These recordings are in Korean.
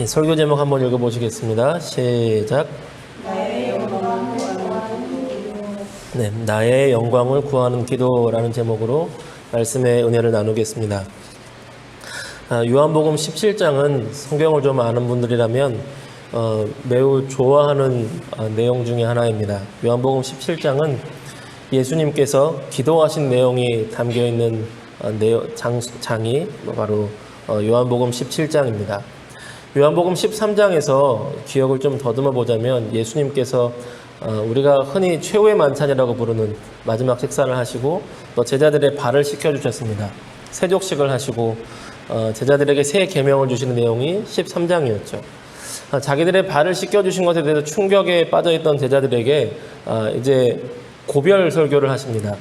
설교 제목 한번 읽어보시겠습니다. 시작. 나의 영광을 구하는 기도라는 제목으로 말씀의 은혜를 나누겠습니다. 요한복음 17장은 성경을 좀 아는 분들이라면 매우 좋아하는 내용 중에 하나입니다. 요한복음 17장은 예수님께서 기도하신 내용이 담겨있는 장이 바로 요한복음 17장입니다. 요한복음 13장에서 기억을 좀 더듬어 보자면 예수님께서 우리가 흔히 최후의 만찬이라고 부르는 마지막 식사를 하시고 또 제자들의 발을 씻겨주셨습니다. 세족식을 하시고 제자들에게 새 계명을 주시는 내용이 13장이었죠. 자기들의 발을 씻겨주신 것에 대해서 충격에 빠져있던 제자들에게 이제 고별 설교를 하십니다.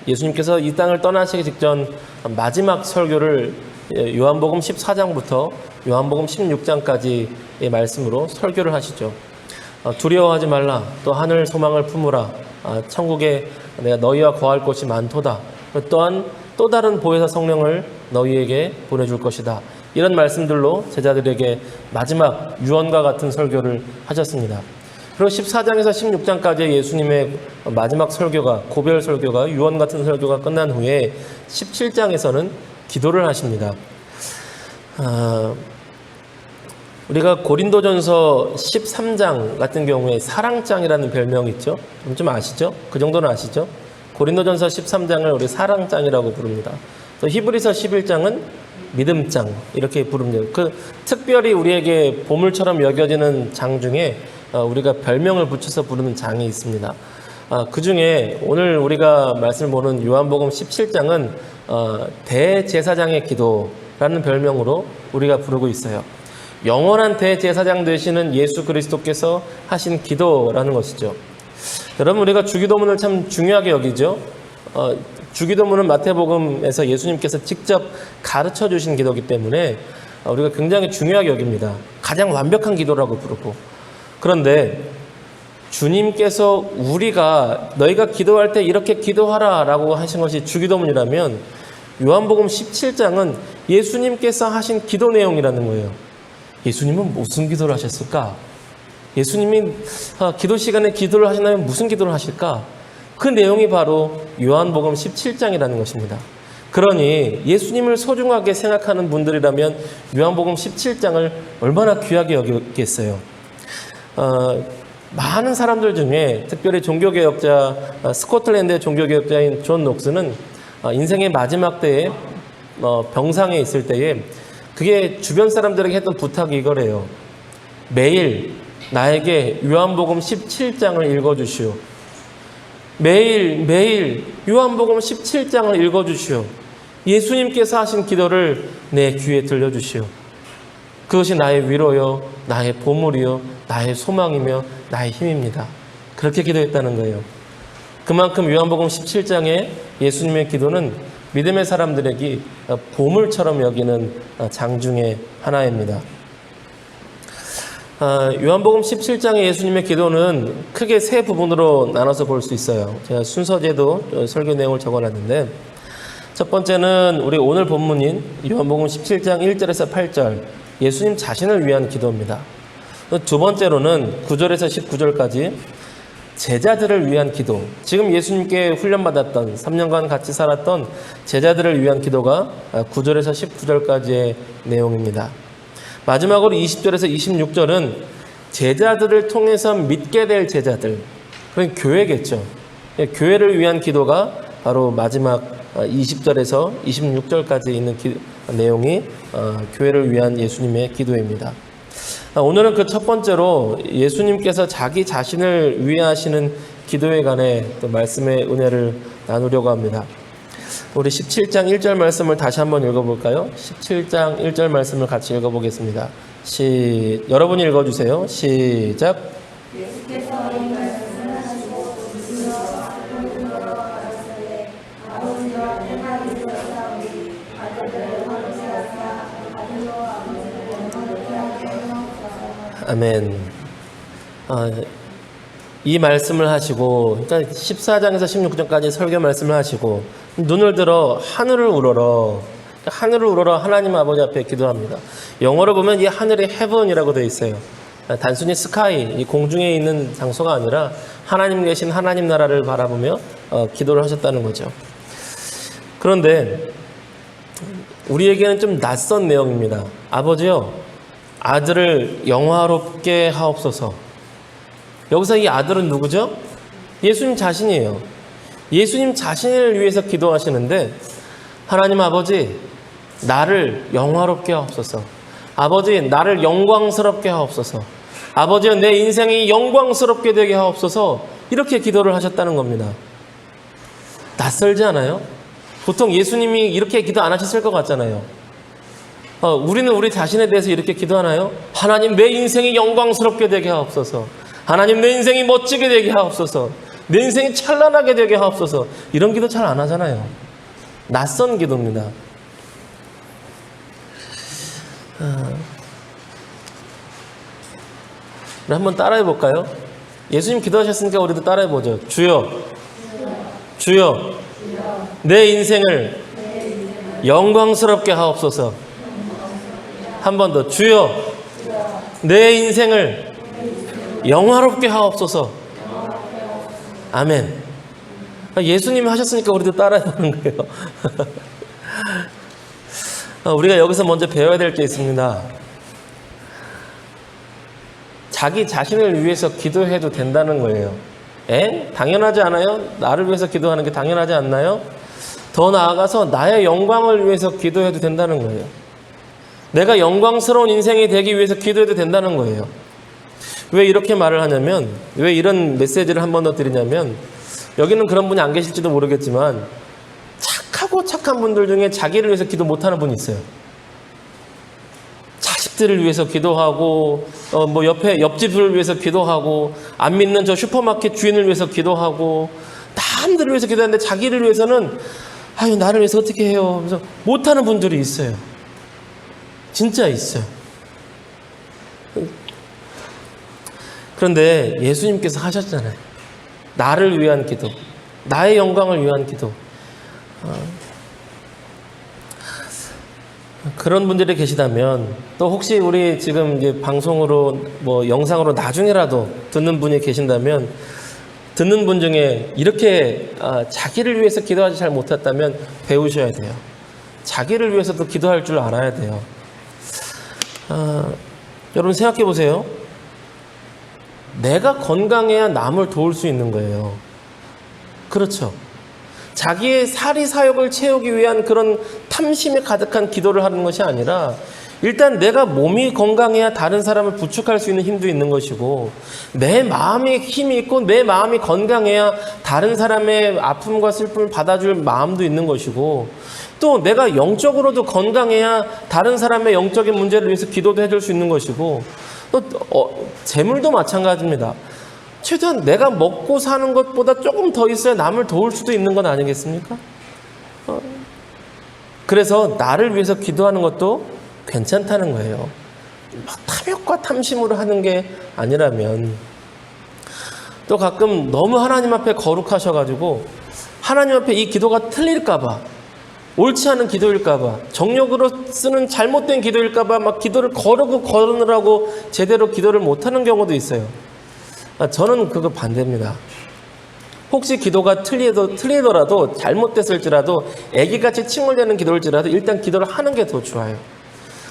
예수님께서 이 땅을 떠나시기 직전 마지막 설교를 요한복음 14장부터 요한복음 16장까지의 말씀으로 설교를 하시죠. 두려워하지 말라. 또 하늘 소망을 품으라. 천국에 내가 너희와 거할 곳이 많도다. 또한 또 다른 보혜사 성령을 너희에게 보내줄 것이다. 이런 말씀들로 제자들에게 마지막 유언과 같은 설교를 하셨습니다. 그리고 14장에서 16장까지의 예수님의 마지막 설교가, 고별 설교가, 유언 같은 설교가 끝난 후에 17장에서는 기도를 하십니다. 우리가 고린도전서 13장 같은 경우에 사랑장이라는 별명이 있죠. 좀 아시죠? 그 정도는 아시죠? 고린도전서 13장을 우리 사랑장이라고 부릅니다. 또 히브리서 11장은 믿음장 이렇게 부릅니다. 특별히 우리에게 보물처럼 여겨지는 장 중에 우리가 별명을 붙여서 부르는 장이 있습니다. 그 중에 오늘 우리가 말씀을 보는 요한복음 17장은 대제사장의 기도라는 별명으로 우리가 부르고 있어요. 영원한 대제사장 되시는 예수 그리스도께서 하신 기도라는 것이죠. 여러분, 우리가 주기도문을 참 중요하게 여기죠. 주기도문은 마태복음에서 예수님께서 직접 가르쳐 주신 기도이기 때문에 우리가 굉장히 중요하게 여깁니다. 가장 완벽한 기도라고 부르고. 그런데 주님께서 우리가 너희가 기도할 때 이렇게 기도하라 라고 하신 것이 주기도문이라면 요한복음 17장은 예수님께서 하신 기도 내용이라는 거예요. 예수님은 무슨 기도를 하셨을까? 예수님이 기도 시간에 기도를 하시나요? 무슨 기도를 하실까? 그 내용이 바로 요한복음 17장이라는 것입니다. 그러니 예수님을 소중하게 생각하는 분들이라면 요한복음 17장을 얼마나 귀하게 여기겠어요. 많은 사람들 중에 특별히 종교개혁자, 스코틀랜드의 종교개혁자인 존 녹스는 인생의 마지막 때에 병상에 있을 때에 그게 주변 사람들에게 했던 부탁이 이거래요. 매일 나에게 요한복음 17장을 읽어주시오. 매일 요한복음 17장을 읽어주시오. 예수님께서 하신 기도를 내 귀에 들려주시오. 그것이 나의 위로요, 나의 보물이요, 나의 소망이며 나의 힘입니다. 그렇게 기도했다는 거예요. 그만큼 요한복음 17장의 예수님의 기도는 믿음의 사람들에게 보물처럼 여기는 장 중에 하나입니다. 요한복음 17장의 예수님의 기도는 크게 세 부분으로 나눠서 볼 수 있어요. 제가 순서대로 설교 내용을 적어놨는데, 첫 번째는 우리 오늘 본문인 요한복음 17장 1절에서 8절 예수님 자신을 위한 기도입니다. 두 번째로는 9절에서 19절까지 제자들을 위한 기도, 지금 예수님께 훈련받았던 3년간 같이 살았던 제자들을 위한 기도가 9절에서 19절까지의 내용입니다. 마지막으로 20절에서 26절은 제자들을 통해서 믿게 될 제자들, 그러니까 교회겠죠. 교회를 위한 기도가 바로 마지막 20절에서 26절까지 있는 내용이 교회를 위한 예수님의 기도입니다. 오늘은 그 첫 번째로 예수님께서 자기 자신을 위해 하시는 기도에 관해 또 말씀의 은혜를 나누려고 합니다. 우리 17장 1절 말씀을 다시 한번 읽어볼까요? 17장 1절 말씀을 같이 읽어보겠습니다. 여러분이 읽어주세요. 시작. 예수께서 이 말씀을 하시고 아버지와 내가 있었사오니 아들을 거룩하사 아들로 아버지를 거룩하게 하옵소서. 아멘. 이 말씀을 하시고, 그러니까 14장에서 16장까지 설교 말씀을 하시고 눈을 들어 하늘을 우러러 하늘을 우러러 하나님 아버지 앞에 기도합니다. 영어로 보면 이 하늘이 heaven이라고 되어 있어요. 단순히 스카이, 이 공중에 있는 장소가 아니라 하나님 계신 하나님 나라를 바라보며 기도를 하셨다는 거죠. 그런데 우리에게는 좀 낯선 내용입니다. 아버지요, 아들을 영화롭게 하옵소서. 여기서 이 아들은 누구죠? 예수님 자신이에요. 예수님 자신을 위해서 기도하시는데, 하나님 아버지, 나를 영화롭게 하옵소서. 아버지, 나를 영광스럽게 하옵소서. 아버지, 내 인생이 영광스럽게 되게 하옵소서. 이렇게 기도를 하셨다는 겁니다. 낯설지 않아요? 보통 예수님이 이렇게 기도 안 하셨을 것 같잖아요. 우리는 우리 자신에 대해서 이렇게 기도하나요? 하나님, 내 인생이 영광스럽게 되게 하옵소서. 하나님, 내 인생이 멋지게 되게 하옵소서. 내 인생이 찬란하게 되게 하옵소서. 이런 기도 잘 안 하잖아요. 낯선 기도입니다. 우리 한번 따라해 볼까요? 예수님 기도하셨으니까 우리도 따라해 보죠. 주여, 주여, 내 인생을 영광스럽게 하옵소서. 한 번 더. 주여, 내 인생을 영화롭게 하옵소서. 아멘. 예수님이 하셨으니까 우리도 따라해 보는 거예요. 우리가 여기서 먼저 배워야 될 게 있습니다. 자기 자신을 위해서 기도해도 된다는 거예요. 당연하지 않아요? 나를 위해서 기도하는 게 당연하지 않나요? 더 나아가서 나의 영광을 위해서 기도해도 된다는 거예요. 내가 영광스러운 인생이 되기 위해서 기도해도 된다는 거예요. 왜 이렇게 말을 하냐면, 왜 이런 메시지를 한 번 더 드리냐면, 여기는 그런 분이 안 계실지도 모르겠지만 착하고 착한 분들 중에 자기를 위해서 기도 못하는 분이 있어요. 자식들을 위해서 기도하고 옆집을 위해서 기도하고, 안 믿는 저 슈퍼마켓 주인을 위해서 기도하고, 남들을 위해서 기도하는데 자기를 위해서는 아유, 나를 위해서 어떻게 해요? 그래서 못하는 분들이 있어요. 진짜 있어요. 그런데 예수님께서 하셨잖아요. 나를 위한 기도, 나의 영광을 위한 기도. 그런 분들이 계시다면, 또 혹시 우리 지금 이제 방송으로 영상으로 나중에라도 듣는 분이 계신다면, 듣는 분 중에 이렇게 자기를 위해서 기도하지 잘 못했다면 배우셔야 돼요. 자기를 위해서도 기도할 줄 알아야 돼요. 여러분 생각해 보세요. 내가 건강해야 남을 도울 수 있는 거예요. 그렇죠. 자기의 사리사욕을 채우기 위한 그런 탐심에 가득한 기도를 하는 것이 아니라, 일단 내가 몸이 건강해야 다른 사람을 부축할 수 있는 힘도 있는 것이고, 내 마음에 힘이 있고 내 마음이 건강해야 다른 사람의 아픔과 슬픔을 받아줄 마음도 있는 것이고, 또 내가 영적으로도 건강해야 다른 사람의 영적인 문제를 위해서 기도도 해줄 수 있는 것이고, 또 재물도 마찬가지입니다. 최소한 내가 먹고 사는 것보다 조금 더 있어야 남을 도울 수도 있는 건 아니겠습니까? 그래서 나를 위해서 기도하는 것도 괜찮다는 거예요. 탐욕과 탐심으로 하는 게 아니라면. 또 가끔 너무 하나님 앞에 거룩하셔가지고 하나님 앞에 이 기도가 틀릴까봐, 옳지 않은 기도일까봐, 정욕으로 쓰는 잘못된 기도일까봐 막 기도를 거르느라고 제대로 기도를 못하는 경우도 있어요. 저는 그거 반대입니다. 혹시 기도가 틀리더라도, 잘못됐을지라도, 애기같이 칭얼대는 기도일지라도 일단 기도를 하는 게 더 좋아요.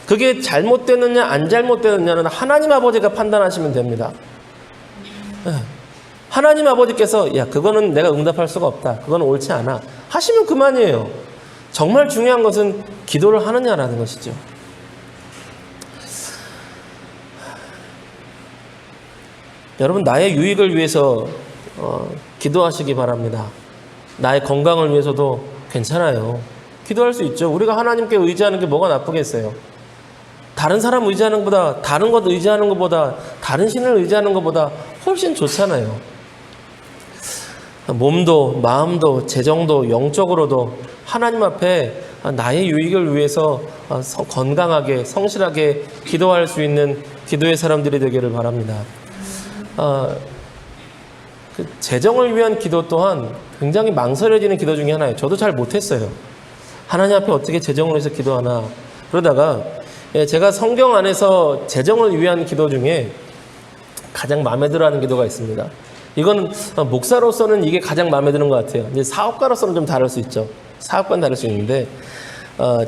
그게 잘못되느냐 안 잘못되느냐는 하나님 아버지가 판단하시면 됩니다. 하나님 아버지께서 야, 그거는 내가 응답할 수가 없다, 그거는 옳지 않아 하시면 그만이에요. 정말 중요한 것은 기도를 하느냐라는 것이죠. 여러분, 나의 유익을 위해서 기도하시기 바랍니다. 나의 건강을 위해서도 괜찮아요. 기도할 수 있죠. 우리가 하나님께 의지하는 게 뭐가 나쁘겠어요. 다른 사람 의지하는 것보다, 다른 것 의지하는 것보다, 다른 신을 의지하는 것보다 훨씬 좋잖아요. 몸도 마음도 재정도 영적으로도 하나님 앞에 나의 유익을 위해서 건강하게 성실하게 기도할 수 있는 기도의 사람들이 되기를 바랍니다. 그 재정을 위한 기도 또한 굉장히 망설여지는 기도 중에 하나예요. 저도 잘 못했어요. 하나님 앞에 어떻게 재정을 해서 기도하나. 그러다가 제가 성경 안에서 재정을 위한 기도 중에 가장 마음에 들어하는 기도가 있습니다. 이건 목사로서는 이게 가장 마음에 드는 것 같아요. 이제 사업가로서는 좀 다를 수 있죠. 사업가는 다를 수 있는데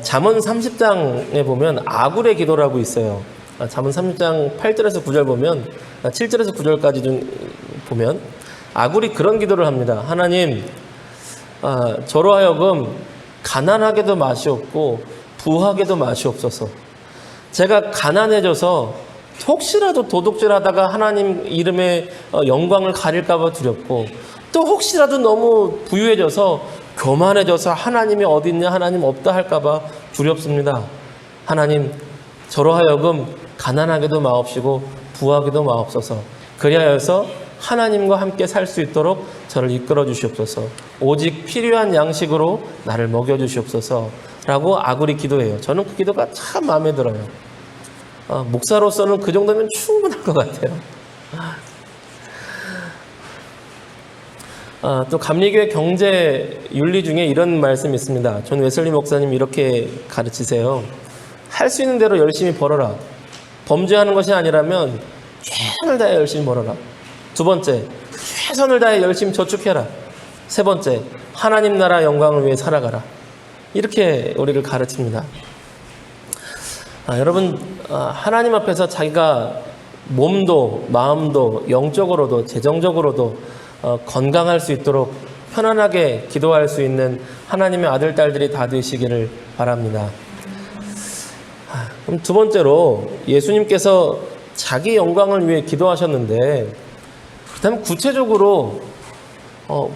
잠언 30장에 보면 아굴의 기도라고 있어요. 잠언 30장 8절에서 9절 보면 7절에서 9절까지 좀 보면 아굴이 그런 기도를 합니다. 하나님, 저로 하여금 가난하게도 마시옵고 부하게도 마시옵소서. 제가 가난해져서 혹시라도 도둑질하다가 하나님 이름의 영광을 가릴까 봐 두렵고, 또 혹시라도 너무 부유해져서 교만해져서 하나님이 어디 있냐, 하나님 없다 할까 봐 두렵습니다. 하나님, 저로 하여금 가난하게도 마옵시고 부하게도 마옵소서. 그리하여서 하나님과 함께 살 수 있도록 저를 이끌어 주시옵소서. 오직 필요한 양식으로 나를 먹여 주시옵소서 라고 아굴이 기도해요. 저는 그 기도가 참 마음에 들어요. 목사로서는 그 정도면 충분할 것 같아요. 또 감리교회 경제 윤리 중에 이런 말씀이 있습니다. 존 웨슬리 목사님 이렇게 가르치세요. 할 수 있는 대로 열심히 벌어라. 범죄하는 것이 아니라면 최선을 다해 열심히 벌어라. 두 번째, 최선을 다해 열심히 저축해라. 세 번째, 하나님 나라 영광을 위해 살아가라. 이렇게 우리를 가르칩니다. 여러분, 하나님 앞에서 자기가 몸도 마음도 영적으로도 재정적으로도 건강할 수 있도록 편안하게 기도할 수 있는 하나님의 아들, 딸들이 다 되시기를 바랍니다. 그럼 두 번째로 예수님께서 자기 영광을 위해 기도하셨는데, 그렇다면 구체적으로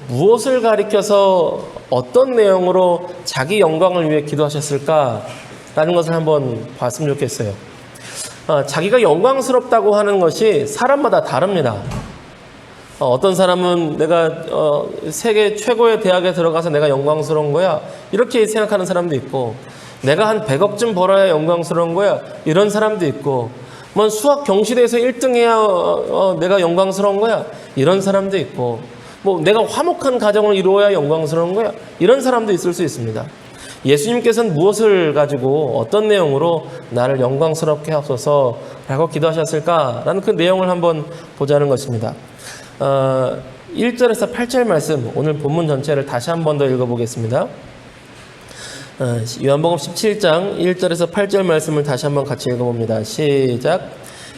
무엇을 가리켜서 어떤 내용으로 자기 영광을 위해 기도하셨을까라는 것을 한번 봤으면 좋겠어요. 자기가 영광스럽다고 하는 것이 사람마다 다릅니다. 어떤 사람은 내가 세계 최고의 대학에 들어가서 내가 영광스러운 거야 이렇게 생각하는 사람도 있고, 내가 한 100억쯤 벌어야 영광스러운 거야 이런 사람도 있고, 뭐 수학 경시대에서 1등해야 내가 영광스러운 거야 이런 사람도 있고, 뭐 내가 화목한 가정을 이루어야 영광스러운 거야 이런 사람도 있을 수 있습니다. 예수님께서는 무엇을 가지고 어떤 내용으로 나를 영광스럽게 하옵소서라고 기도하셨을까라는 그 내용을 한번 보자는 것입니다. 1절에서 8절 말씀, 오늘 본문 전체를 다시 한 번 더 읽어보겠습니다. 요한복음 17장 1절에서 8절 말씀을 다시 한번 같이 읽어봅니다. 시작.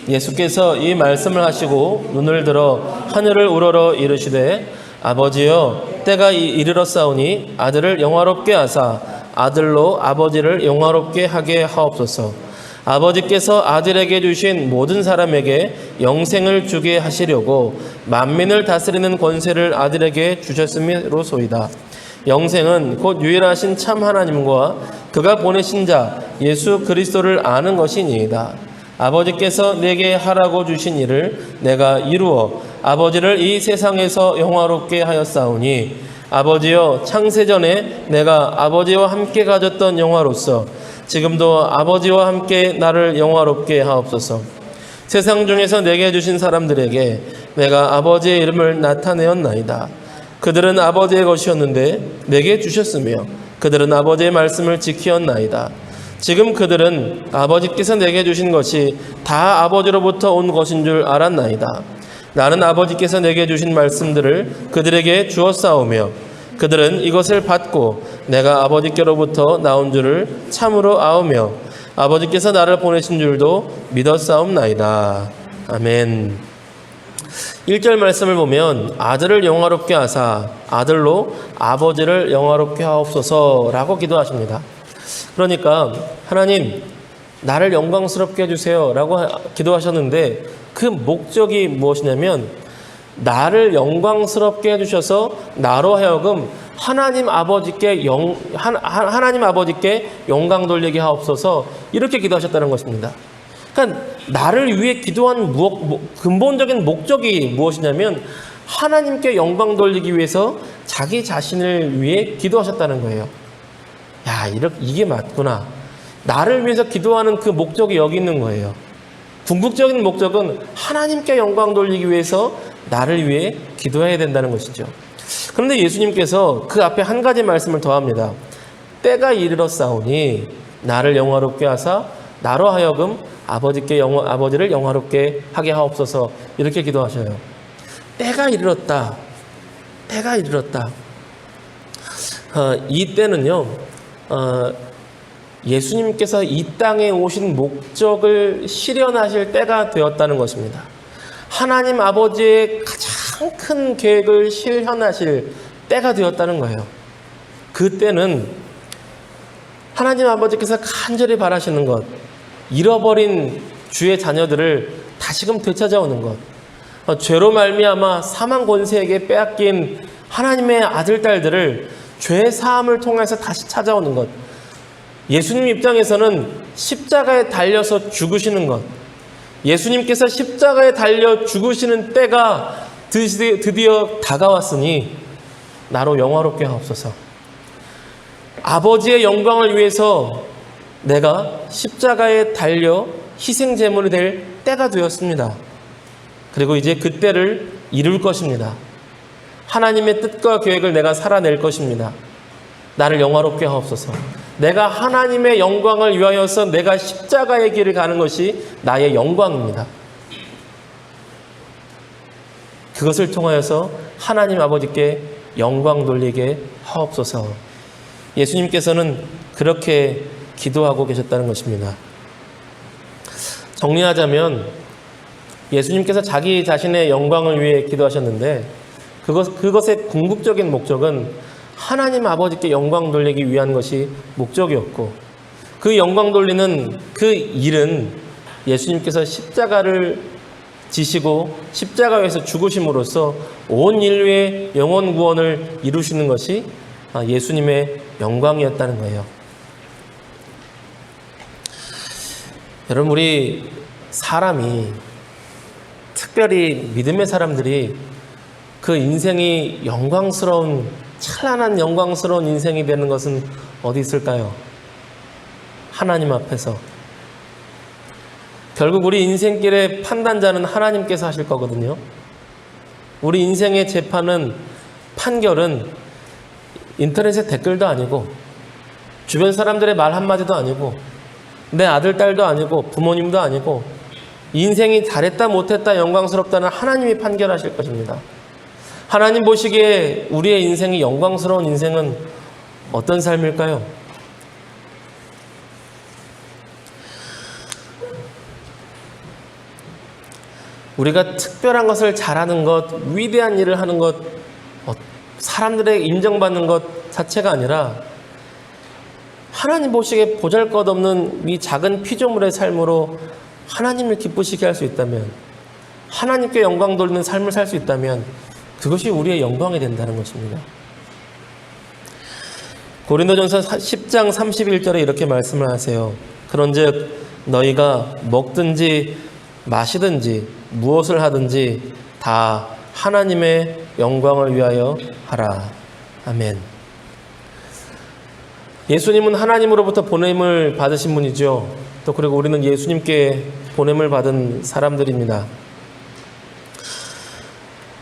예수께서 이 말씀을 하시고 눈을 들어 하늘을 우러러 이르시되, 아버지여, 때가 이르렀사오니 아들을 영화롭게 하사 아들로 아버지를 영화롭게 하게 하옵소서. 아버지께서 아들에게 주신 모든 사람에게 영생을 주게 하시려고 만민을 다스리는 권세를 아들에게 주셨음이로소이다. 영생은 곧 유일하신 참 하나님과 그가 보내신 자 예수 그리스도를 아는 것이니이다. 아버지께서 내게 하라고 주신 일을 내가 이루어 아버지를 이 세상에서 영화롭게 하였사오니, 아버지여, 창세전에 내가 아버지와 함께 가졌던 영화로서 지금도 아버지와 함께 나를 영화롭게 하옵소서. 세상 중에서 내게 주신 사람들에게 내가 아버지의 이름을 나타내었나이다. 그들은 아버지의 것이었는데 내게 주셨으며 그들은 아버지의 말씀을 지키었나이다. 지금 그들은 아버지께서 내게 주신 것이 다 아버지로부터 온 것인 줄 알았나이다. 나는 아버지께서 내게 주신 말씀들을 그들에게 주었사오며 그들은 이것을 받고 내가 아버지께로부터 나온 줄을 참으로 아오며 아버지께서 나를 보내신 줄도 믿었사옵나이다. 아멘. 1절 말씀을 보면 아들을 영화롭게 하사 아들로 아버지를 영화롭게 하옵소서라고 기도하십니다. 그러니까 하나님, 나를 영광스럽게 해주세요 라고 기도하셨는데, 그 목적이 무엇이냐면 나를 영광스럽게 해주셔서 나로 하여금 하나님 아버지께 영광 돌리게 하옵소서, 이렇게 기도하셨다는 것입니다. 그러니까 나를 위해 기도한 근본적인 목적이 무엇이냐면 하나님께 영광 돌리기 위해서 자기 자신을 위해 기도하셨다는 거예요. 야, 이게 맞구나. 나를 위해서 기도하는 그 목적이 여기 있는 거예요. 궁극적인 목적은 하나님께 영광 돌리기 위해서 나를 위해 기도해야 된다는 것이죠. 그런데 예수님께서 그 앞에 한 가지 말씀을 더합니다. 때가 이르렀사오니 나를 영화롭게 하사 나로 하여금 아버지를 영화롭게 하게 하옵소서. 이렇게 기도하셔요. 때가 이르렀다. 때가 이르렀다. 이 때는요, 예수님께서 이 땅에 오신 목적을 실현하실 때가 되었다는 것입니다. 하나님 아버지의 가장 큰 계획을 실현하실 때가 되었다는 거예요. 그 때는 하나님 아버지께서 간절히 바라시는 것, 잃어버린 주의 자녀들을 다시금 되찾아오는 것, 죄로 말미암아 사망 권세에게 빼앗긴 하나님의 아들, 딸들을 죄 사함을 통해서 다시 찾아오는 것, 예수님 입장에서는 십자가에 달려서 죽으시는 것, 예수님께서 십자가에 달려 죽으시는 때가 드디어 다가왔으니 나로 영화롭게 하옵소서. 아버지의 영광을 위해서 내가 십자가에 달려 희생제물이 될 때가 되었습니다. 그리고 이제 그 때를 이룰 것입니다. 하나님의 뜻과 계획을 내가 살아낼 것입니다. 나를 영화롭게 하옵소서. 내가 하나님의 영광을 위하여서 내가 십자가의 길을 가는 것이 나의 영광입니다. 그것을 통하여서 하나님 아버지께 영광 돌리게 하옵소서. 예수님께서는 그렇게 기도하고 계셨다는 것입니다. 정리하자면 예수님께서 자기 자신의 영광을 위해 기도하셨는데 그것의 궁극적인 목적은 하나님 아버지께 영광 돌리기 위한 것이 목적이었고, 그 영광 돌리는 그 일은 예수님께서 십자가를 지시고 십자가에서 죽으심으로써 온 인류의 영원 구원을 이루시는 것이 예수님의 영광이었다는 거예요. 여러분, 우리 사람이, 특별히 믿음의 사람들이 그 인생이 영광스러운, 찬란한 영광스러운 인생이 되는 것은 어디 있을까요? 하나님 앞에서. 결국 우리 인생길의 판단자는 하나님께서 하실 거거든요. 우리 인생의 재판은, 판결은 인터넷의 댓글도 아니고 주변 사람들의 말 한마디도 아니고 내 아들, 딸도 아니고 부모님도 아니고 인생이 잘했다 못했다 영광스럽다는 하나님이 판결하실 것입니다. 하나님 보시기에 우리의 인생이 영광스러운 인생은 어떤 삶일까요? 우리가 특별한 것을 잘하는 것, 위대한 일을 하는 것, 사람들에게 인정받는 것 자체가 아니라 하나님 보시기에 보잘것없는 이 작은 피조물의 삶으로 하나님을 기쁘시게 할 수 있다면, 하나님께 영광 돌리는 삶을 살 수 있다면 그것이 우리의 영광이 된다는 것입니다. 고린도전서 10장 31절에 이렇게 말씀을 하세요. 그런즉 너희가 먹든지 마시든지 무엇을 하든지 다 하나님의 영광을 위하여 하라. 아멘. 예수님은 하나님으로부터 보냄을 받으신 분이죠. 또 그리고 우리는 예수님께 보냄을 받은 사람들입니다.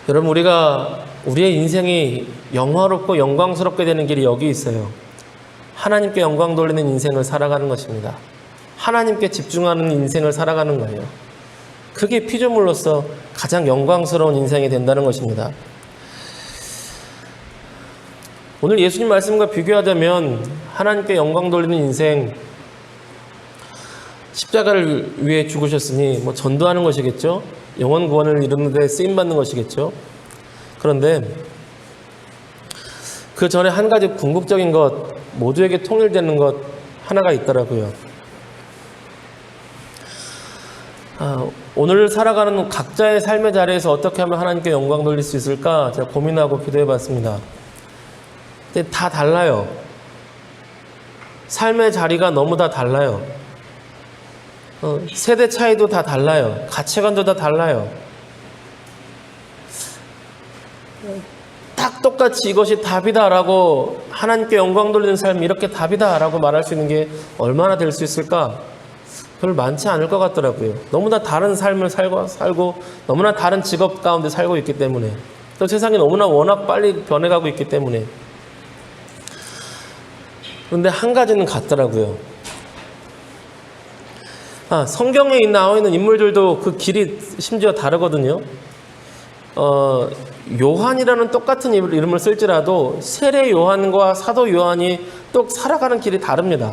여러분, 우리의 인생이 영화롭고 영광스럽게 되는 길이 여기 있어요. 하나님께 영광 돌리는 인생을 살아가는 것입니다. 하나님께 집중하는 인생을 살아가는 거예요. 그게 피조물로서 가장 영광스러운 인생이 된다는 것입니다. 오늘 예수님 말씀과 비교하자면 하나님께 영광 돌리는 인생, 십자가를 위해 죽으셨으니 전도하는 것이겠죠. 영원 구원을 이루는 데 쓰임받는 것이겠죠. 그런데 그 전에 한 가지 궁극적인 것, 모두에게 통일되는 것 하나가 있더라고요. 오늘 살아가는 각자의 삶의 자리에서 어떻게 하면 하나님께 영광 돌릴 수 있을까 제가 고민하고 기도해 봤습니다. 근데 다 달라요. 삶의 자리가 너무 다 달라요. 세대 차이도 다 달라요. 가치관도 다 달라요. 딱 똑같이 이것이 답이다라고, 하나님께 영광 돌리는 삶이 이렇게 답이다라고 말할 수 있는 게 얼마나 될 수 있을까? 별로 많지 않을 것 같더라고요. 너무나 다른 삶을 살고 너무나 다른 직업 가운데 살고 있기 때문에, 또 세상이 너무나 워낙 빨리 변해가고 있기 때문에. 그런데 한 가지는 같더라고요. 성경에 나와 있는 인물들도 그 길이 심지어 다르거든요. 요한이라는 똑같은 이름을 쓸지라도 세례 요한과 사도 요한이 또 살아가는 길이 다릅니다.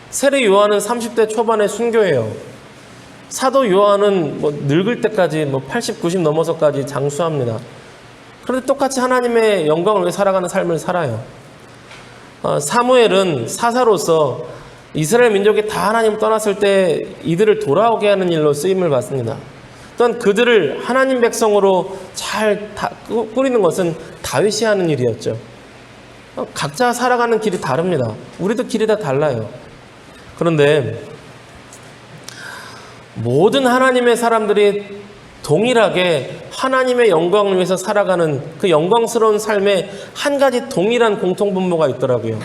세례 요한은 30대 초반에 순교해요. 사도 요한은 늙을 때까지 80, 90 넘어서까지 장수합니다. 그런데 똑같이 하나님의 영광을 위해 살아가는 삶을 살아요. 사무엘은 사사로서 이스라엘 민족이 다 하나님을 떠났을 때 이들을 돌아오게 하는 일로 쓰임을 받습니다. 또한 그들을 하나님 백성으로 잘 꾸리는 것은 다윗이 하는 일이었죠. 각자 살아가는 길이 다릅니다. 우리도 길이 다 달라요. 그런데 모든 하나님의 사람들이 동일하게 하나님의 영광을 위해서 살아가는 그 영광스러운 삶에 한 가지 동일한 공통분모가 있더라고요.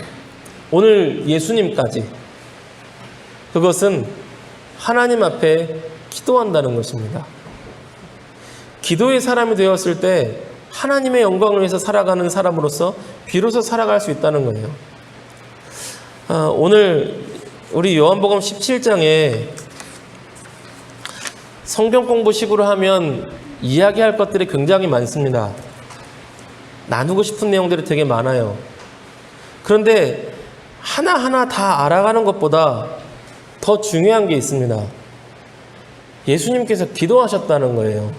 오늘 예수님까지. 그것은 하나님 앞에 기도한다는 것입니다. 기도의 사람이 되었을 때 하나님의 영광을 위해서 살아가는 사람으로서 비로소 살아갈 수 있다는 거예요. 오늘 우리 요한복음 17장에 성경 공부식으로 하면 이야기할 것들이 굉장히 많습니다. 나누고 싶은 내용들이 되게 많아요. 그런데 하나하나 다 알아가는 것보다 더 중요한 게 있습니다. 예수님께서 기도하셨다는 거예요.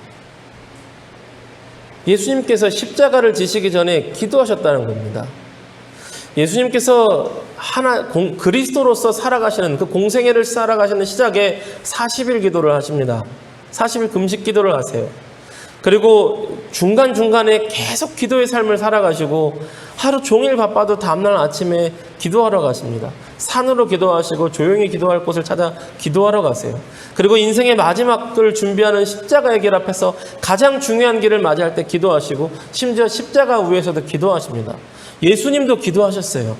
예수님께서 십자가를 지시기 전에 기도하셨다는 겁니다. 예수님께서 그리스도로서 살아가시는 그 공생애를 살아가시는 시작에 40일 기도를 하십니다. 40일 금식 기도를 하세요. 그리고 중간중간에 계속 기도의 삶을 살아가시고 하루 종일 바빠도 다음날 아침에 기도하러 가십니다. 산으로 기도하시고 조용히 기도할 곳을 찾아 기도하러 가세요. 그리고 인생의 마지막을 준비하는 십자가의 길 앞에서 가장 중요한 길을 맞이할 때 기도하시고 심지어 십자가 위에서도 기도하십니다. 예수님도 기도하셨어요.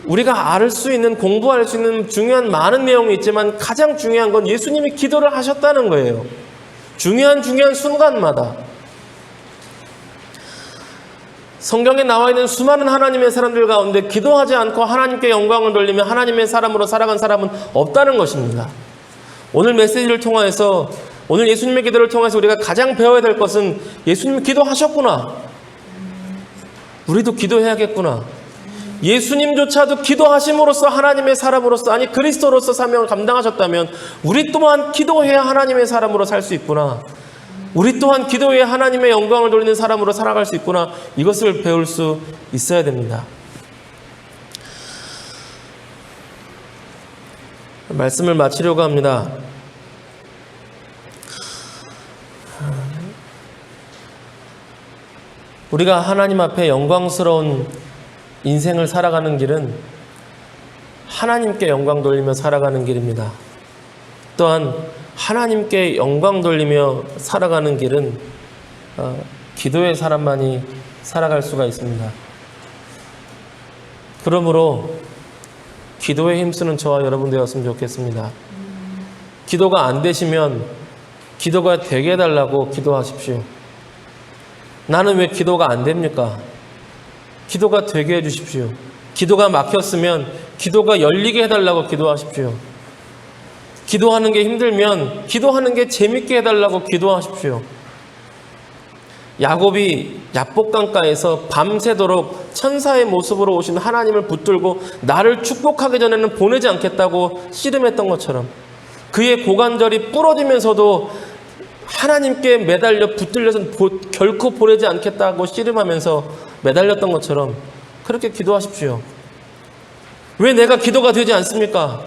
우리가 알 수 있는, 공부할 수 있는 중요한 많은 내용이 있지만 가장 중요한 건 예수님이 기도를 하셨다는 거예요. 중요한 순간마다. 성경에 나와 있는 수많은 하나님의 사람들 가운데 기도하지 않고 하나님께 영광을 돌리며 하나님의 사람으로 살아간 사람은 없다는 것입니다. 오늘 메시지를 통해서, 오늘 예수님의 기도를 통해서 우리가 가장 배워야 될 것은 예수님이 기도하셨구나. 우리도 기도해야겠구나. 예수님조차도 기도하심으로써 하나님의 사람으로서, 아니 그리스도로서 사명을 감당하셨다면 우리 또한 기도해야 하나님의 사람으로 살 수 있구나. 우리 또한 기도해야 하나님의 영광을 돌리는 사람으로 살아갈 수 있구나. 이것을 배울 수 있어야 됩니다. 말씀을 마치려고 합니다. 우리가 하나님 앞에 영광스러운 인생을 살아가는 길은 하나님께 영광 돌리며 살아가는 길입니다. 또한 하나님께 영광 돌리며 살아가는 길은 기도의 사람만이 살아갈 수가 있습니다. 그러므로 기도에 힘쓰는 저와 여러분 되었으면 좋겠습니다. 기도가 안 되시면 기도가 되게 해달라고 기도하십시오. 나는 왜 기도가 안 됩니까? 기도가 되게 해주십시오. 기도가 막혔으면 기도가 열리게 해달라고 기도하십시오. 기도하는 게 힘들면 기도하는 게 재밌게 해달라고 기도하십시오. 야곱이 야복강가에서 밤새도록 천사의 모습으로 오신 하나님을 붙들고 나를 축복하기 전에는 보내지 않겠다고 씨름했던 것처럼 그의 고관절이 부러지면서도 하나님께 매달려 붙들려서 결코 보내지 않겠다고 씨름하면서 매달렸던 것처럼 그렇게 기도하십시오. 왜 내가 기도가 되지 않습니까?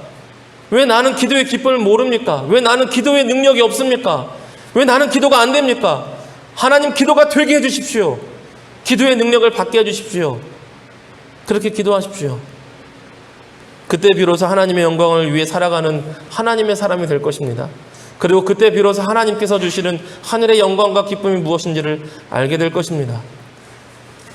왜 나는 기도의 기쁨을 모릅니까? 왜 나는 기도의 능력이 없습니까? 왜 나는 기도가 안 됩니까? 하나님 기도가 되게 해주십시오. 기도의 능력을 받게 해주십시오. 그렇게 기도하십시오. 그때 비로소 하나님의 영광을 위해 살아가는 하나님의 사람이 될 것입니다. 그리고 그때 비로소 하나님께서 주시는 하늘의 영광과 기쁨이 무엇인지를 알게 될 것입니다.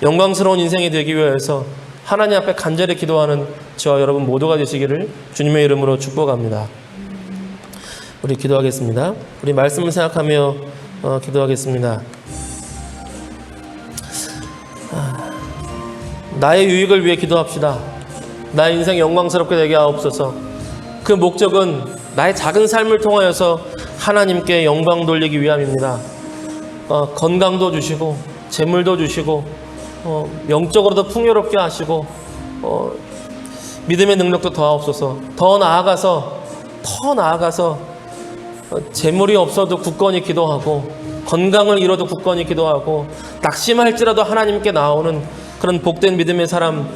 영광스러운 인생이 되기 위해서 하나님 앞에 간절히 기도하는 저와 여러분 모두가 되시기를 주님의 이름으로 축복합니다. 우리 기도하겠습니다. 우리 말씀을 생각하며 기도하겠습니다. 나의 유익을 위해 기도합시다. 나의 인생 영광스럽게 되게 하옵소서. 그 목적은 나의 작은 삶을 통하여서 하나님께 영광 돌리기 위함입니다. 건강도 주시고 재물도 주시고 영적으로도 풍요롭게 하시고 믿음의 능력도 더하옵소서. 더 나아가서 재물이 없어도 굳건히 기도하고 건강을 잃어도 굳건히 기도하고 낙심할지라도 하나님께 나오는 그런 복된 믿음의 사람,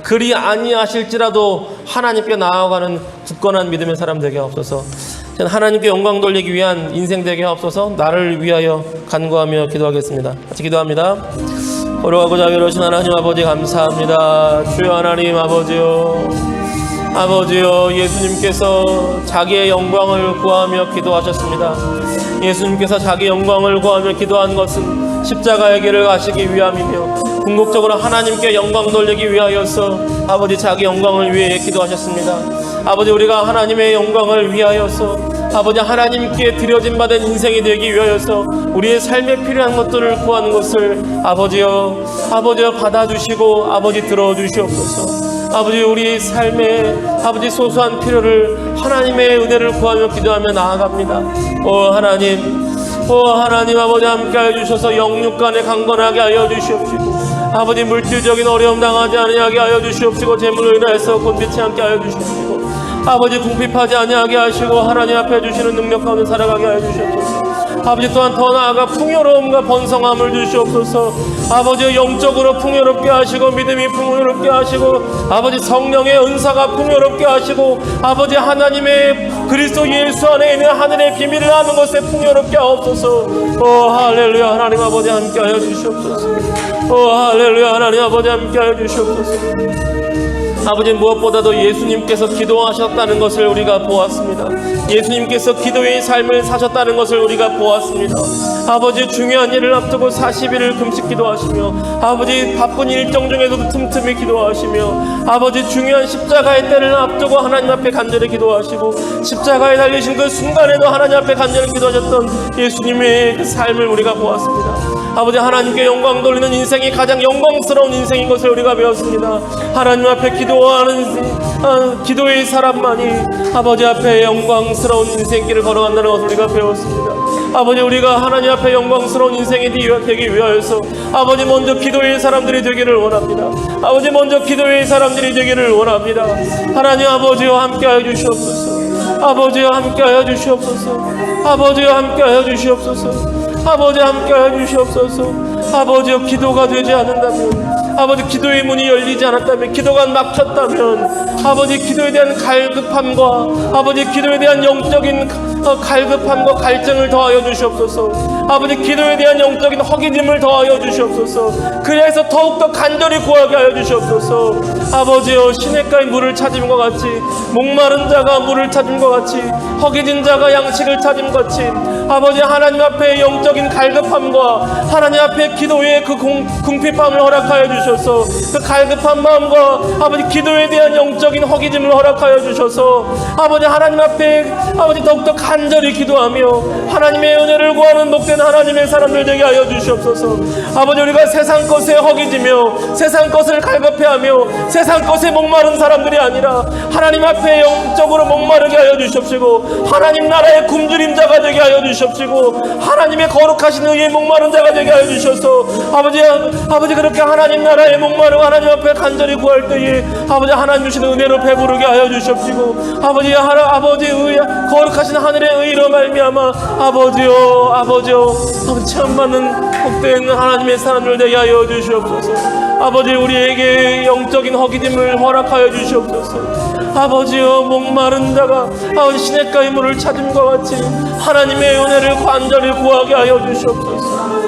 그리 아니하실지라도 하나님께 나아가는 굳건한 믿음의 사람 되게 하옵소서. 하나님께 영광 돌리기 위한 인생 되게 하옵소서. 나를 위하여 간구하며 기도하겠습니다. 같이 기도합니다. 거룩하고 자비로우신 하나님 아버지 감사합니다. 주여 하나님 아버지요, 예수님께서 자기의 영광을 구하며 기도하셨습니다. 예수님께서 자기 영광을 구하며 기도한 것은 십자가의 길을 가시기 위함이며 궁극적으로 하나님께 영광 돌리기 위하여서 아버지 자기 영광을 위해 기도하셨습니다. 아버지, 우리가 하나님의 영광을 위하여서 아버지 하나님께 드려진 바 된 인생이 되기 위하여서 우리의 삶에 필요한 것들을 구하는 것을 아버지여 받아주시고 아버지 들어주시옵소서. 아버지, 우리 삶의 아버지 소소한 필요를 하나님의 은혜를 구하며 기도하며 나아갑니다. 하나님 아버지 함께하여 주셔서 영육간에 강건하게 하여 주시옵시고 아버지 물질적인 어려움 당하지 아니하게 하여 주시옵시고 재물로 인하여서 곤비치 않게 하여 주시옵시고 아버지 궁핍하지 아니하게 하시고 하나님 앞에 주시는 능력 가운데 살아가게 하여 주시옵소서. 아버지 또한 더 나아가 풍요로움과 번성함을 주시옵소서. 아버지 영적으로 풍요롭게 하시고 믿음이 풍요롭게 하시고 아버지 성령의 은사가 풍요롭게 하시고 아버지 하나님의 그리스도 예수 안에 있는 하늘의 비밀을 아는 것에 풍요롭게 하옵소서. 할렐루야. 하나님 아버지 함께하여 주시옵소서. 할렐루야. 하나님 아버지 함께하여 주시옵소서. 아버지, 무엇보다도 예수님께서 기도하셨다는 것을 우리가 보았습니다. 예수님께서 기도의 삶을 사셨다는 것을 우리가 보았습니다. 아버지, 중요한 일을 앞두고 40일을 금식 기도하시며 아버지 바쁜 일정 중에서도 틈틈이 기도하시며 아버지 중요한 십자가의 때를 앞두고 하나님 앞에 간절히 기도하시고 십자가에 달리신 그 순간에도 하나님 앞에 간절히 기도하셨던 예수님의 그 삶을 우리가 보았습니다. 아버지, 하나님께 영광 돌리는 인생이 가장 영광스러운 인생인 것을 우리가 배웠습니다. 하나님 앞에 기도하는 기도의 사람만이 아버지 앞에 영광스러운 인생길을 걸어간다는 것을 우리가 배웠습니다. 아버지, 우리가 하나님 앞에 영광스러운 인생이 되기 위하여서 아버지 먼저 기도의 사람들이 되기를 원합니다. 아버지 먼저 기도의 사람들이 되기를 원합니다. 하나님 아버지와 함께하여 주시옵소서. 아버지와 함께하여 주시옵소서. 아버지와 함께하여 주시옵소서. 아버지 함께하여 주시옵소서. 아버지여, 기도가 되지 않는다면, 아버지 기도의 문이 열리지 않았다면, 기도가 막혔다면 아버지 기도에 대한 갈급함과 아버지 기도에 대한 영적인 갈급함과 갈증을 더하여 주시옵소서. 아버지 기도에 대한 영적인 허기짐을 더하여 주시옵소서. 그래서 더욱더 간절히 구하게 하여 주시옵소서. 아버지여, 시냇가에 물을 찾음과 같이 목마른 자가 물을 찾음과 같이 허기진 자가 양식을 찾음과 같이 아버지 하나님 앞에 영적인 갈급함과 하나님 앞에 기도의 그 궁핍함을 허락하여 주셔서 그 갈급한 마음과 아버지 기도에 대한 영적인 허기짐을 허락하여 주셔서 아버지 하나님 앞에 아버지 더욱더 간절히 기도하며 하나님의 은혜를 구하는 복된 하나님의 사람들 되게 하여 주시옵소서. 아버지, 우리가 세상 것에 허기지며 세상 것을 갈급해하며 세상 것에 목마른 사람들이 아니라 하나님 앞에 영적으로 목마르게 하여 주시옵시고 하나님 나라의 굶주림 자가 되게 하여 주시옵시고 하나님의 거룩하신 의의 목마른 자가 되게 하여 주셔서 아버지 그렇게 하나님 나라의 목마르고 하나님 앞에 간절히 구할 때에 아버지 하나님 주시는 은혜로 배부르게 하여 주시옵시고 아버지 의 거룩하신 하늘의 의로 말미암아 아버지요 체험받는 복된 하나님의 사람들 되게 하여 주시옵소서. 아버지, 우리에게 영적인 허기짐을 허락하여 주시옵소서. 아버지여, 목마른 자가 아버지 시냇가의 물을 찾음과 같이 하나님의 은혜를 간절히 구하게 하여 주시옵소서.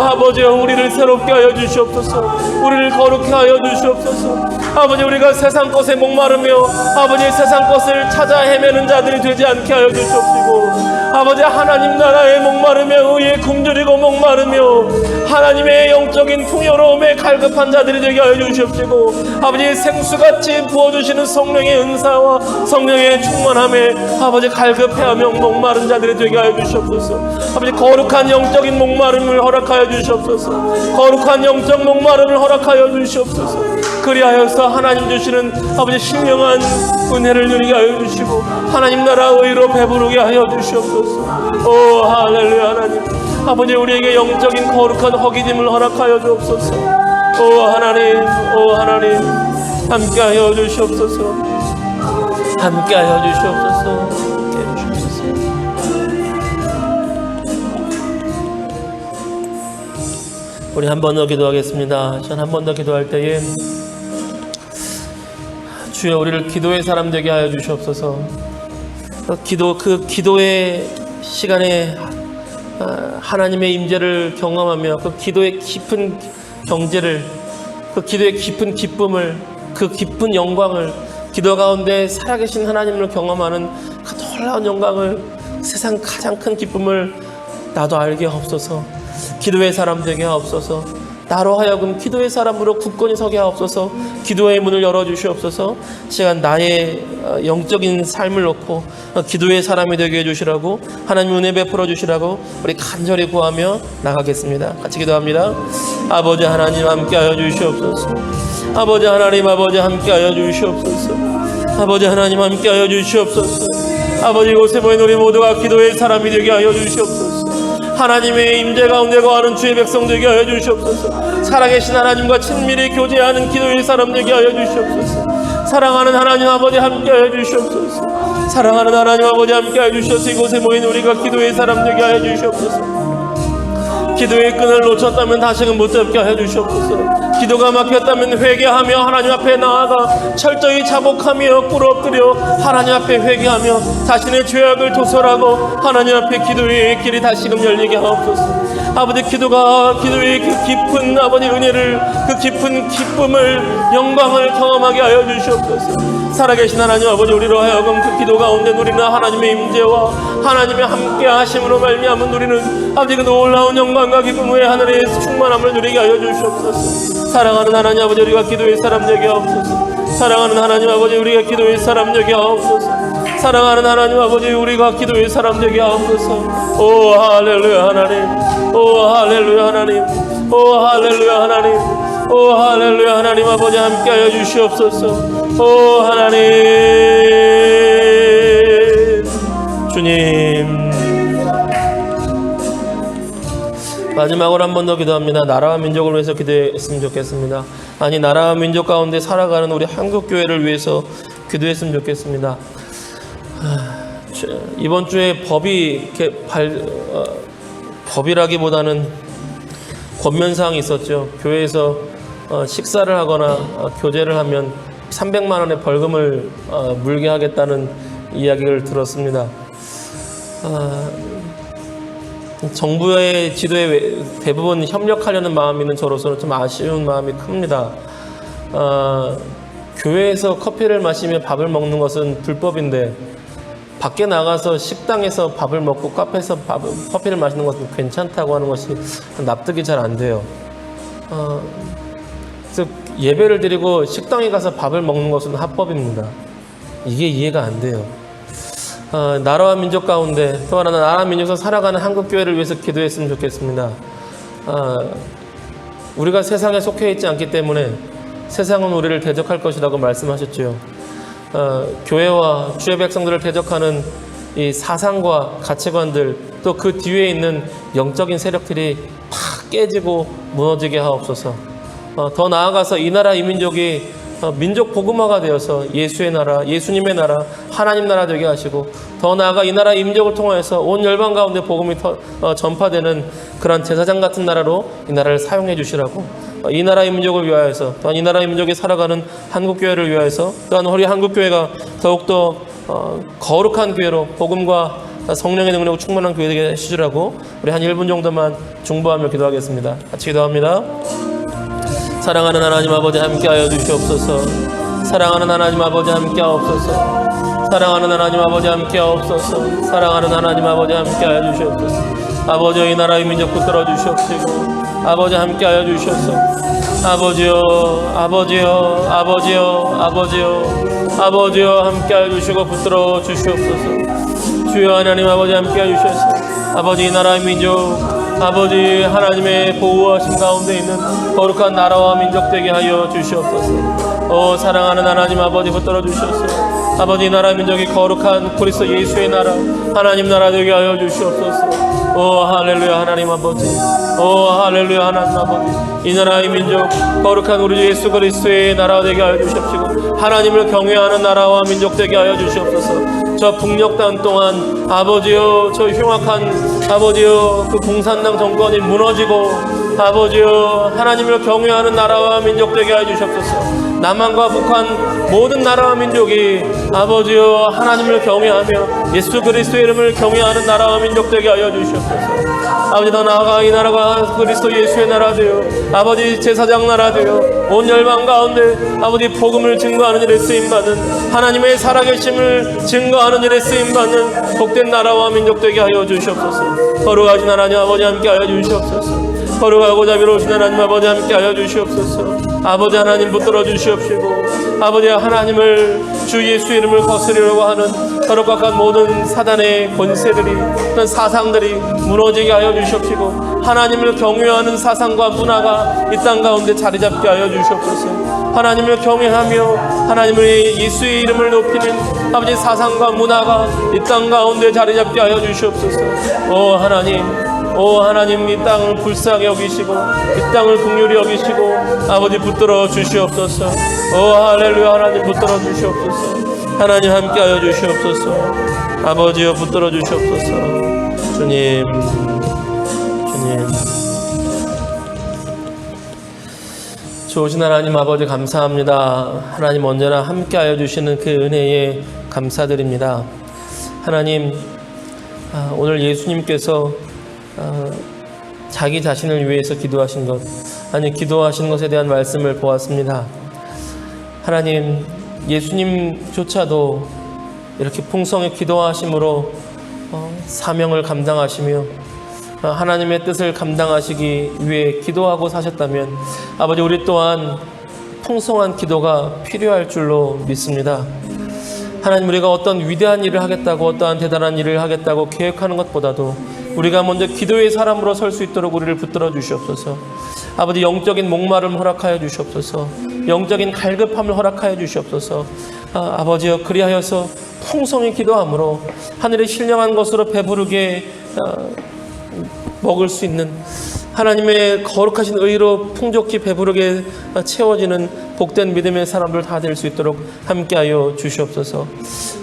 아버지여, 우리를 새롭게 하여 주시옵소서. 우리를 거룩게 하여 주시옵소서. 아버지, 우리가 세상 것에 목마르며 아버지 세상 것을 찾아 헤매는 자들이 되지 않게 하여 주시옵시고 아버지 하나님 나라에 목마르며 의에 굶주리고 목마르며 하나님의 영적인 풍요로움에 갈급한 자들이 되게 하여 주시옵시고 아버지 생수같이 부어주시는 성령의 은사와 성령의 충만함에 아버지 갈급해하며 목마른 자들이 되게 하여 주시옵소서. 아버지 거룩한 영적인 목마름을 허락하여 주시옵소서. 거룩한 영적 목마름을 허락하여 주시옵소서. 그리하여서 하나님 주시는 아버지 신령한 은혜를 누리게 하여 주시고 하나님 나라 의로 배부르게 하여 주시옵소서. 오 할렐루야. 하나님 아버지 우리에게 영적인 거룩한 허기짐을 허락하여 주옵소서. 오 하나님, 오 하나님 함께하여 주시옵소서. 함께하여 주시옵소서. 함께하여 주시옵소서. 우리 한 번 더 기도하겠습니다. 전 한 번 더 기도할 때에 주여 우리를 기도의 사람 되게 하여 주시옵소서. 그 기도의 시간에 하나님의 임재를 경험하며 그 기도의 깊은 경제를, 그 기도의 깊은 기쁨을, 그 깊은 영광을, 기도 가운데 살아계신 하나님을 경험하는 그 놀라운 영광을, 세상 가장 큰 기쁨을 나도 알게 하옵소서. 기도의 사람 되게 하옵소서. 나로 하여금 기도의 사람으로 굳건히 서게 하옵소서. 기도의 문을 열어주시옵소서. 시간 나의 영적인 삶을 놓고 기도의 사람이 되게 해주시라고, 하나님 은혜 베풀어 주시라고 우리 간절히 구하며 나가겠습니다. 같이 기도합니다. 아버지 하나님 함께하여 주시옵소서. 아버지 하나님, 아버지 함께하여 주시옵소서. 아버지 하나님 함께하여 주시옵소서. 아버지 이곳에 모인 우리 모두가 기도의 사람이 되게 하여 주시옵소서. 하나님의 임재 가운데 거하는 주의 백성 되게 하여 주시옵소서. 살아계신 하나님과 친밀히 교제하는 기도의 사람 되게 하여 주시옵소서. 사랑하는 하나님 아버지 함께 하여 주시옵소서. 사랑하는 하나님 아버지 함께 하여 주시옵소서. 이곳에 모인 우리가 기도의 사람 되게 하여 주시옵소서. 기도의 끈을 놓쳤다면 다시금 못 잡게 하여 주시옵소서. 기도가 막혔다면 회개하며 하나님 앞에 나아가 철저히 자복하며 꿇어 엎드려 하나님 앞에 회개하며 자신의 죄악을 도설하고 하나님 앞에 기도의 길이 다시금 열리게 하옵소서. 아버지 기도의 그 깊은 아버지 은혜를, 그 깊은 기쁨을, 영광을 경험하게 하여 주시옵소서. 살아계신 하나님 아버지 우리로 하여금 그 기도 가운데 누리는 하나님의 임재와 하나님의 함께 하심으로 말미암은 누리는 아버지 그 놀라운 영광과 기쁨의 하늘의 충만함을 누리게 하여 주시옵소서. 사랑하는 하나님 아버지 우리가 기도의 사람 되게 하옵소서. 사랑하는 하나님 아버지 우리가 기도의 사람 되게 하옵소서. 사랑하는 하나님 아버지 우리가 기도의 사람 되게 하옵소서. 오 할렐루야 하나님, 오 할렐루야 하나님, 오 할렐루야 하나님, 오 할렐루야 하나님 아버지 함께하여 주시옵소서. 오 하나님 주님, 마지막으로 한 번 더 기도합니다. 나라와 민족을 위해서 기도했으면 좋겠습니다. 아니 나라와 민족 가운데 살아가는 우리 한국교회를 위해서 기도했으면 좋겠습니다. 이번 주에 법이 법이라기보다는 권면사항이 있었죠. 교회에서 식사를 하거나 교제를 하면 300만 원의 벌금을 물게 하겠다는 이야기를 들었습니다. 정부의 지도에 대부분 협력하려는 마음이 있는 저로서는 좀 아쉬운 마음이 큽니다. 교회에서 커피를 마시며 밥을 먹는 것은 불법인데 밖에 나가서 식당에서 밥을 먹고 카페에서 커피를 마시는 것은 괜찮다고 하는 것이 납득이 잘 안 돼요. 그래서 예배를 드리고 식당에 가서 밥을 먹는 것은 합법입니다. 이게 이해가 안 돼요. 나라와 민족 가운데 또 하나는 나라와 민족에서 살아가는 한국교회를 위해서 기도했으면 좋겠습니다. 우리가 세상에 속해 있지 않기 때문에 세상은 우리를 대적할 것이라고 말씀하셨죠. 교회와 주의 백성들을 대적하는 이 사상과 가치관들, 또 그 뒤에 있는 영적인 세력들이 다 깨지고 무너지게 하옵소서. 더 나아가서 이 나라 이 민족이 민족 복음화가 되어서 예수의 나라, 예수님의 나라, 하나님 나라 되게 하시고, 더 나아가 이 나라 임적을 통해서 온 열방 가운데 복음이 전파되는 그런 제사장 같은 나라로 이 나라를 사용해 주시라고, 이 나라의 민족을 위하여서, 또한 이 나라의 민족이 살아가는 한국교회를 위하여서, 또한 우리 한국교회가 더욱더 거룩한 교회로 복음과 성령의 능력으로 충만한 교회 되게 해주시라고 우리 한 1분 정도만 중보하며 기도하겠습니다. 같이 기도합니다. 사랑하는 하나님 아버지 함께하여 주시옵소서. 사랑하는 하나님 아버지 함께하옵소서. 사랑하는 하나님 아버지 함께하옵소서. 사랑하는 하나님 아버지 함께하여 주시옵소서. 아버지여 이 나라의 민족 붙들어 주시옵시고, 아버지 함께하여 주시옵소서. 아버지여, 아버지여, 아버지여, 아버지여, 아버지여 함께하여 주시고 붙들어 주시옵소서. 주여 하나님 아버지 함께하여 주시옵소서. 아버지 이 나라의 민족 아버지 하나님의 보호하심 가운데 있는 거룩한 나라와 민족 되게 하여 주시옵소서. 사랑하는 하나님 아버지 붙들어 주시옵소서. 아버지 나라 민족이 거룩한 그리스도 예수의 나라 하나님 나라 되게 하여 주시옵소서. 할렐루야 하나님 아버지. 할렐루야 하나님 아버지. 이 나라의 민족 거룩한 우리 주 예수 그리스도의 나라 되게 하여 주시옵시고 하나님을 경외하는 나라와 민족 되게 하여 주시옵소서. 저 북녘 땅 동안 아버지여 저 흉악한 아버지여 그 공산당 정권이 무너지고 아버지여 하나님을 경외하는 나라와 민족 되게 하여 주시옵소서. 남한과 북한 모든 나라와 민족이 아버지여 하나님을 경외하며 예수 그리스도의 이름을 경외하는 나라와 민족 되게 하여 주시옵소서. 아버지 더 나아가 이 나라가 그리스도 예수의 나라 되어 아버지 제사장 나라 되어 온 열방 가운데 아버지 복음을 증거하는 일에 쓰임받는 하나님의 살아계심을 증거하는 일에 쓰임받는 복된 나라와 민족 되게 하여 주시옵소서. 거룩하신 하나님 아버지 함께 하여 주시옵소서. 거룩하고 자비로우신 하나님 아버지 함께 하여 주시옵소서. 아버지 하나님 붙들어 주시옵시고 아버지 하나님을 주 예수 이름을 거스리려고 하는 거룩한 모든 사단의 권세들이 그런 사상들이 무너지게 하여 주시옵시고 하나님을 경외하는 사상과 문화가 이 땅 가운데 자리 잡게 하여 주시옵소서. 하나님을 경외하며 하나님의 예수의 이름을 높이는 아버지 사상과 문화가 이 땅 가운데 자리 잡게 하여 주시옵소서. 하나님 이 땅을 불쌍히 여기시고 이 땅을 긍휼히 여기시고 아버지 붙들어 주시옵소서. 할렐루야 하나님 붙들어 주시옵소서. 하나님 함께하여 주시옵소서. 아버지여 붙들어 주시옵소서. 주님 좋으신 하나님 아버지 감사합니다. 하나님 언제나 함께하여 주시는 그 은혜에 감사드립니다. 하나님 오늘 예수님께서 자기 자신을 위해서 기도하신 것 기도하신 것에 대한 말씀을 보았습니다. 하나님 예수님조차도 이렇게 풍성히 기도하심으로 사명을 감당하시며 하나님의 뜻을 감당하시기 위해 기도하고 사셨다면 아버지 우리 또한 풍성한 기도가 필요할 줄로 믿습니다. 하나님 우리가 어떤 위대한 일을 하겠다고 어떠한 대단한 일을 하겠다고 계획하는 것보다도 우리가 먼저 기도의 사람으로 설 수 있도록 우리를 붙들어 주시옵소서. 아버지 영적인 목마름을 허락하여 주시옵소서. 영적인 갈급함을 허락하여 주시옵소서. 아버지여 그리하여서 풍성히 기도함으로 하늘의 신령한 것으로 배부르게 먹을 수 있는 하나님의 거룩하신 의로 풍족히 배부르게 채워지는 복된 믿음의 사람들 다 될 수 있도록 함께하여 주시옵소서.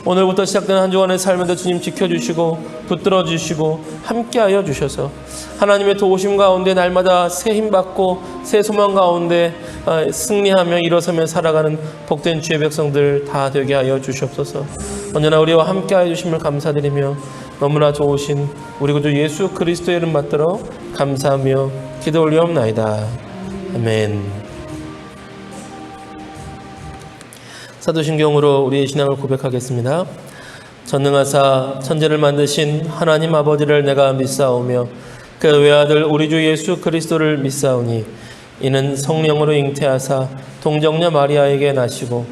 오늘부터 시작되는 한 주간의 삶에도 주님 지켜주시고 붙들어 주시고 함께하여 주셔서 하나님의 도우심 가운데 날마다 새 힘받고 새 소망 가운데 승리하며 일어서며 살아가는 복된 주의 백성들 다 되게 하여 주시옵소서. 언제나 우리와 함께하여 주심을 감사드리며 너무나 좋으신 우리 구주 예수 그리스도의 이름 받들어 감사하며 기도 올리옵나이다. 아멘. 사도신경으로 우리의 신앙을 고백하겠습니다. 전능하사 천지를 만드신 하나님 아버지를 내가 믿사오며 그 외아들 우리 주 예수 그리스도를 믿사오니 이는 성령으로 잉태하사 동정녀 마리아에게 나시고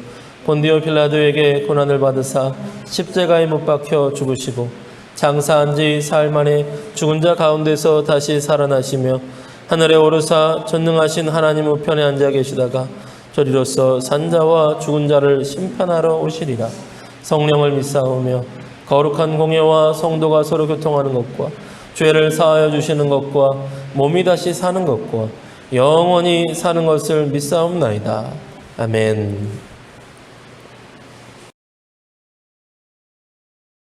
본디오 빌라도에게 고난을 받으사 십자가에 못 박혀 죽으시고 장사한 지 사흘 만에 죽은 자 가운데서 다시 살아나시며 하늘에 오르사 전능하신 하나님 우편에 앉아 계시다가 저리로서 산자와 죽은 자를 심판하러 오시리라. 성령을 믿사오며 거룩한 공예와 성도가 서로 교통하는 것과 죄를 사하여 주시는 것과 몸이 다시 사는 것과 영원히 사는 것을 믿사옵나이다. 아멘.